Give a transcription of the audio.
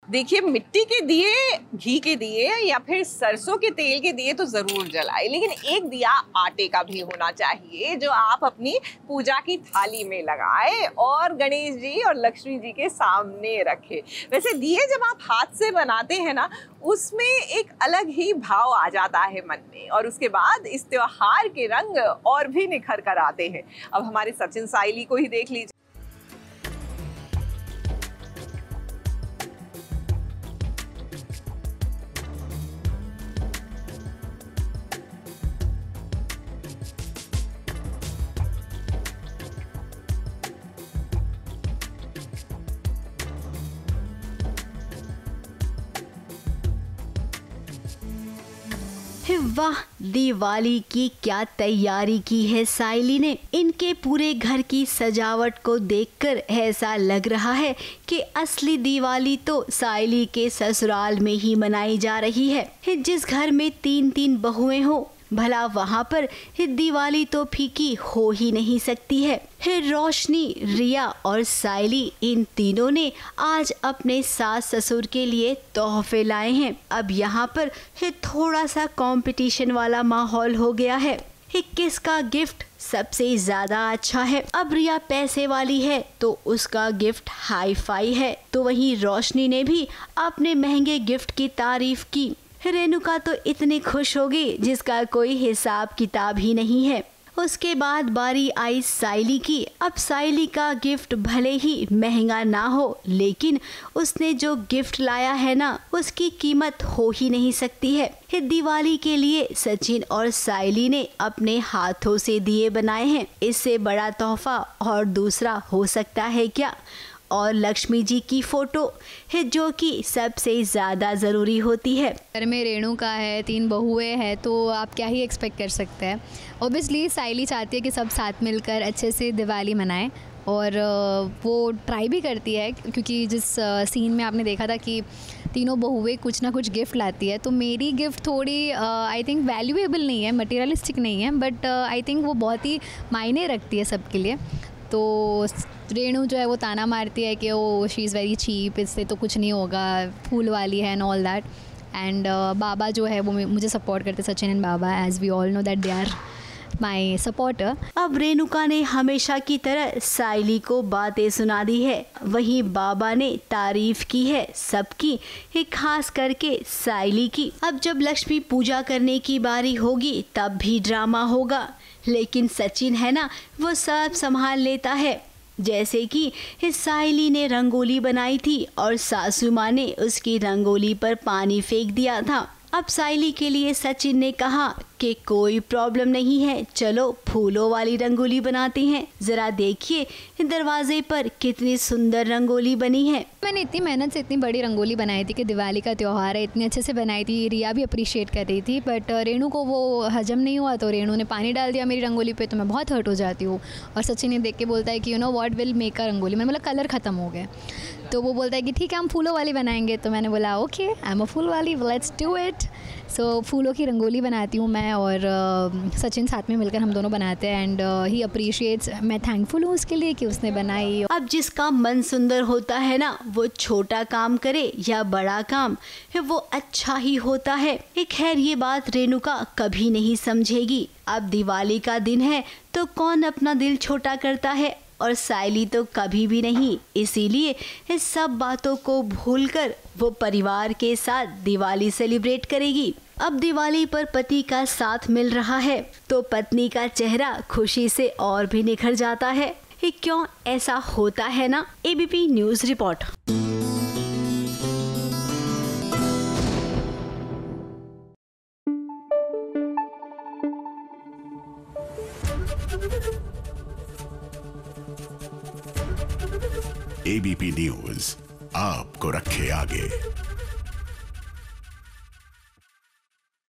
देखिए, मिट्टी के दिए, घी के दिए या फिर सरसों के तेल के दिए तो जरूर जलाए, लेकिन एक दिया आटे का भी होना चाहिए जो आप अपनी पूजा की थाली में लगाए और गणेश जी और लक्ष्मी जी के सामने रखे। वैसे दिए जब आप हाथ से बनाते हैं ना, उसमें एक अलग ही भाव आ जाता है मन में, और उसके बाद इस त्योहार के रंग और भी निखर कर आते हैं। अब हमारे सचिन साइली को ही देख लीजिए। वाह, दिवाली की क्या तैयारी की है साइली ने। इनके पूरे घर की सजावट को देखकर ऐसा लग रहा है कि असली दिवाली तो साइली के ससुराल में ही मनाई जा रही है। जिस घर में 3-3 बहुएं हो, भला वहाँ पर दिवाली तो फीकी हो ही नहीं सकती है। रोशनी, रिया और साइली, इन तीनों ने आज अपने सास ससुर के लिए तोहफे लाए हैं। अब यहाँ पर थोड़ा सा कंपटीशन वाला माहौल हो गया है। किसका गिफ्ट सबसे ज्यादा अच्छा है। अब रिया पैसे वाली है तो उसका गिफ्ट हाई फाई है, तो वहीं रोशनी ने भी अपने महंगे गिफ्ट की तारीफ की। रेणुका तो इतनी खुश होगी जिसका कोई हिसाब किताब ही नहीं है। उसके बाद बारी आई साइली की। अब साइली का गिफ्ट भले ही महंगा ना हो, लेकिन उसने जो गिफ्ट लाया है ना, उसकी कीमत हो ही नहीं सकती है। दिवाली के लिए सचिन और साइली ने अपने हाथों से दिए बनाए हैं। इससे बड़ा तोहफा और दूसरा हो सकता है क्या। और लक्ष्मी जी की फोटो है जो कि सबसे ज़्यादा ज़रूरी होती है। घर में रेणु का है, 3 बहुएं हैं, तो आप क्या ही एक्सपेक्ट कर सकते हैं। ऑब्वियसली साइली चाहती है कि सब साथ मिलकर अच्छे से दिवाली मनाएं, और वो ट्राई भी करती है, क्योंकि जिस सीन में आपने देखा था कि तीनों बहुएं कुछ ना कुछ गिफ्ट लाती है, तो मेरी गिफ्ट थोड़ी आई थिंक वैल्यूएबल नहीं है, मटेरियलिस्टिक नहीं है, बट आई थिंक वो बहुत ही मायने रखती है सबके लिए। तो रेणु जो है वो ताना मारती है कि oh she is very cheap, इससे तो कुछ नहीं होगा, फूल वाली है एंड ऑल दैट। एंड बाबा जो है वो मुझे सपोर्ट करते, सचिन एंड बाबा, as we all know that they are my supporter. अब रेणुका ने हमेशा की तरह साइली को बातें सुना दी है, वहीं बाबा ने तारीफ की है सबकी, खास करके साइली की। अब जब लक्ष्मी पूजा करने की बारी होगी तब भी ड्रामा होगा, लेकिन सचिन है ना, वो सब संभाल लेता है। जैसे कि साइली ने रंगोली बनाई थी और सासू माँ ने उसकी रंगोली पर पानी फेंक दिया था। अब साइली के लिए सचिन ने कहा कि कोई प्रॉब्लम नहीं है, चलो फूलों वाली रंगोली बनाते हैं। जरा देखिए दरवाजे पर कितनी सुंदर रंगोली बनी है। मैंने इतनी मेहनत से इतनी बड़ी रंगोली बनाई थी कि दिवाली का त्यौहार है, इतनी अच्छे से बनाई थी। रिया भी अप्रिशिएट कर रही थी, बट रेणु को वो हजम नहीं हुआ, तो रेणु ने पानी डाल दिया मेरी रंगोली पे, तो मैं बहुत हर्ट हो जाती हूँ। और सचिन ने देख के बोलता है कि you know what will make a rangoli, मैंने बोला कलर ख़त्म हो गए, तो वो बोलता है कि ठीक है हम फूलों वाली बनाएंगे। तो मैंने बोला ओके, आई एम अ फूल वाली, लेट्स डू इट। सो फूलों की रंगोली बनाती हूँ मैं और सचिन साथ में मिलकर हम दोनों बनाते हैं, एंड ही अप्रिशिएट्स। मैं थैंकफुल हूँ उसके लिए कि उसने बनाई। अब जिसका मन सुंदर होता है ना, वो छोटा काम करे या बड़ा काम, वो अच्छा ही होता है। खैर ये बात रेणुका कभी नहीं समझेगी। अब दिवाली का दिन है तो कौन अपना दिल छोटा करता है, और साइली तो कभी भी नहीं। इसीलिए इस सब बातों को भूलकर वो परिवार के साथ दिवाली सेलिब्रेट करेगी। अब दिवाली पर पति का साथ मिल रहा है तो पत्नी का चेहरा खुशी से और भी निखर जाता है। क्यों ऐसा होता है ना। ABP news report. ABP news आपको रखे आगे।